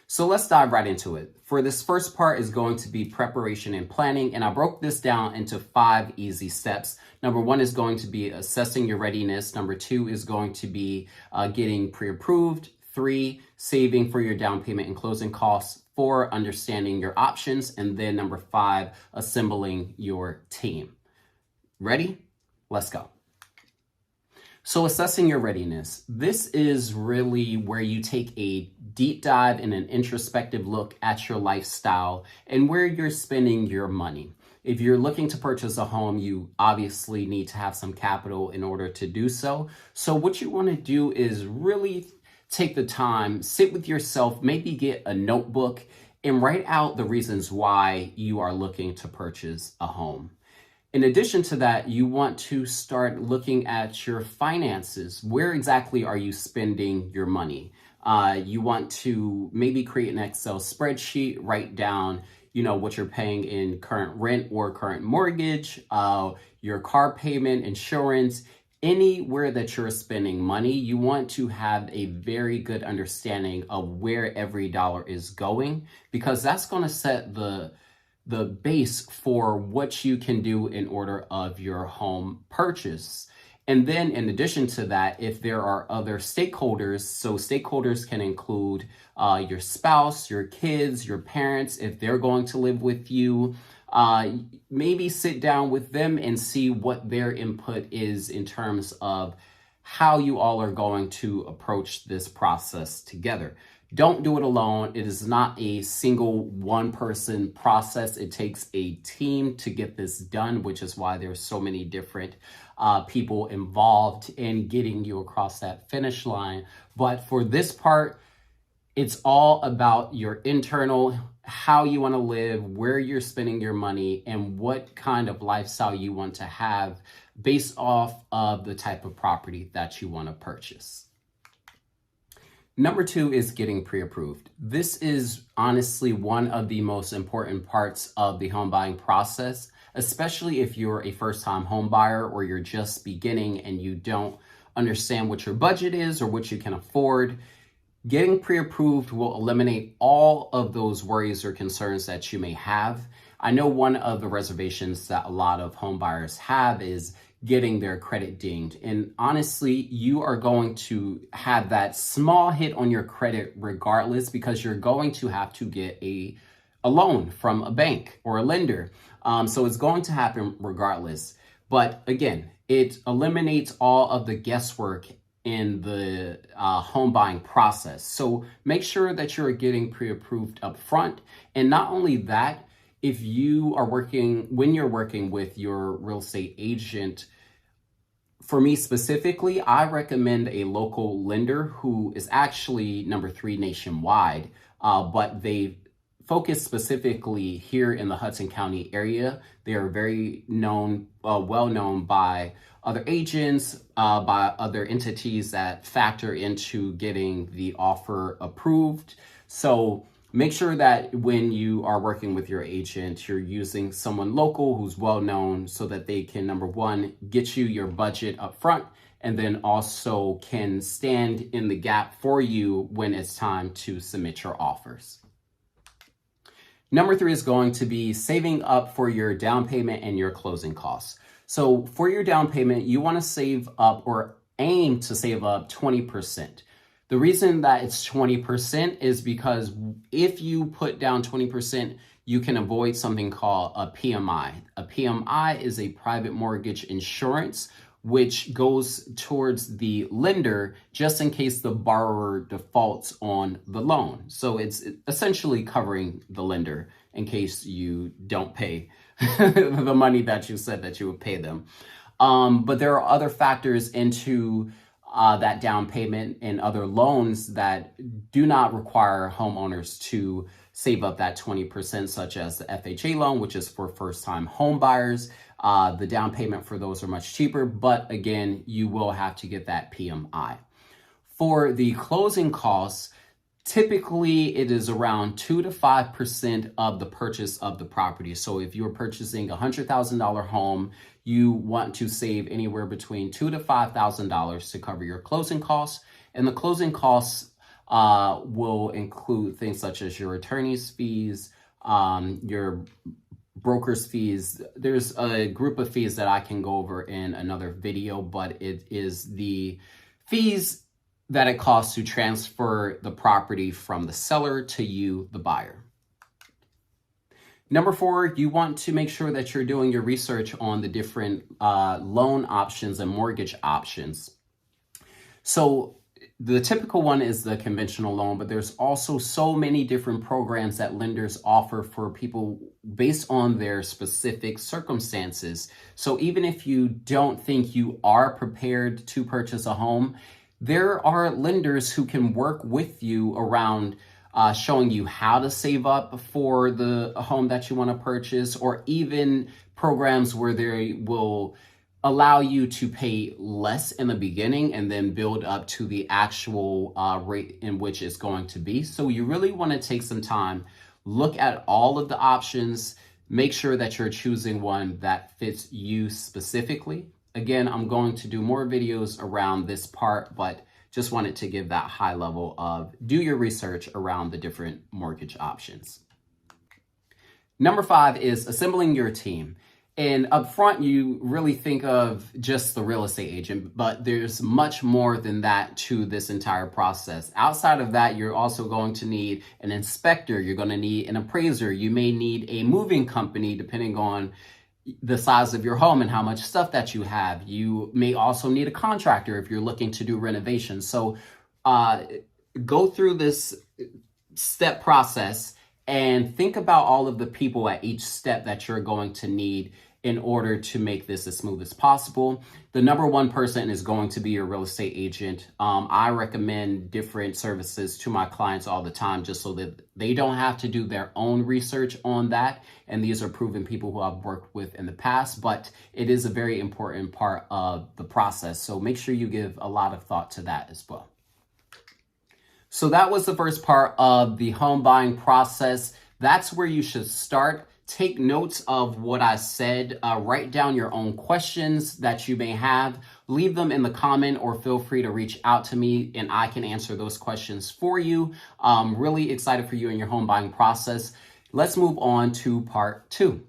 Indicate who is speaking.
Speaker 1: So let's dive right into it. For this first part is going to be preparation and planning, and I broke this down into 5 easy steps. Number 1 is going to be assessing your readiness. Number 2 is going to be getting pre-approved. 3, saving for your down payment and closing costs. 4, understanding your options. And then number 5, assembling your team. Ready? Let's go. So assessing your readiness. This is really where you take a deep dive and an introspective look at your lifestyle and where you're spending your money. If you're looking to purchase a home, you obviously need to have some capital in order to do so. So what you want to do is really take the time, sit with yourself, maybe get a notebook and write out the reasons why you are looking to purchase a home. In addition to that, you want to start looking at your finances. Where exactly are you spending your money? You want to maybe create an Excel spreadsheet, write down, what you're paying in current rent or current mortgage, your car payment, insurance, anywhere that you're spending money. You want to have a very good understanding of where every dollar is going, because that's going to set the base for what you can do in order of your home purchase. And then in addition to that, if there are other stakeholders, so stakeholders can include your spouse, your kids, your parents, if they're going to live with you, maybe sit down with them and see what their input is in terms of how you all are going to approach this process together. Don't do it alone. It is not a single one-person process. It takes a team to get this done, which is why there's so many different people involved in getting you across that finish line. But for this part, it's all about your internal, how you want to live, where you're spending your money, and what kind of lifestyle you want to have based off of the type of property that you want to purchase. Number 2 is getting pre-approved. This is honestly one of the most important parts of the home buying process, especially if you're a first-time home buyer or you're just beginning and you don't understand what your budget is or what you can afford. Getting pre-approved will eliminate all of those worries or concerns that you may have. I know one of the reservations that a lot of home buyers have is getting their credit dinged. And honestly, you are going to have that small hit on your credit regardless, because you're going to have to get a loan from a bank or a lender. So it's going to happen regardless. But again, it eliminates all of the guesswork in the home buying process. So make sure that you're getting pre-approved up front. And not only that, if you are when you're working with your real estate agent, for me specifically, I recommend a local lender who is actually number 3 nationwide, but they focus specifically here in the Hudson County area. They are very known, well known by other agents, by other entities that factor into getting the offer approved. So make sure that when you are working with your agent, you're using someone local who's well known so that they can, number 1, get you your budget up front, and then also can stand in the gap for you when it's time to submit your offers. Number 3 is going to be saving up for your down payment and your closing costs. So for your down payment, you want to save up or aim to save up 20%. The reason that it's 20% is because if you put down 20%, you can avoid something called a PMI. A PMI is a private mortgage insurance, which goes towards the lender just in case the borrower defaults on the loan. So it's essentially covering the lender in case you don't pay the money that you said that you would pay them. But there are other factors into that down payment and other loans that do not require homeowners to save up that 20%, such as the FHA loan, which is for first-time home buyers. The down payment for those are much cheaper, but again, you will have to get that PMI. For the closing costs, typically it is around 2 to 5% of the purchase of the property. So if you're purchasing a $100,000 home, you want to save anywhere between $2,000 to $5,000 to cover your closing costs. And the closing costs will include things such as your attorney's fees, your broker's fees. There's a group of fees that I can go over in another video, but it is the fees that it costs to transfer the property from the seller to you, the buyer. Number 4, you want to make sure that you're doing your research on the different loan options and mortgage options. So the typical one is the conventional loan, but there's also so many different programs that lenders offer for people based on their specific circumstances. So even if you don't think you are prepared to purchase a home, there are lenders who can work with you around showing you how to save up for the home that you want to purchase, or even programs where they will allow you to pay less in the beginning and then build up to the actual rate in which it's going to be. So you really want to take some time, look at all of the options, make sure that you're choosing one that fits you specifically. Again, I'm going to do more videos around this part, but just wanted to give that high level of do your research around the different mortgage options. Number 5 is assembling your team. And up front, you really think of just the real estate agent, but there's much more than that to this entire process. Outside of that, you're also going to need an inspector. You're going to need an appraiser. You may need a moving company, depending on the size of your home and how much stuff that you have. You may also need a contractor if you're looking to do renovations. So go through this step process and think about all of the people at each step that you're going to need in order to make this as smooth as possible. The number 1 person is going to be your real estate agent. I recommend different services to my clients all the time just so that they don't have to do their own research on that. And these are proven people who I've worked with in the past, but it is a very important part of the process. So make sure you give a lot of thought to that as well. So that was the first part of the home buying process. That's where you should start. Take notes of what I said. Write down your own questions that you may have. Leave them in the comment or feel free to reach out to me and I can answer those questions for you. I'm really excited for you in your home buying process. Let's move on to part 2.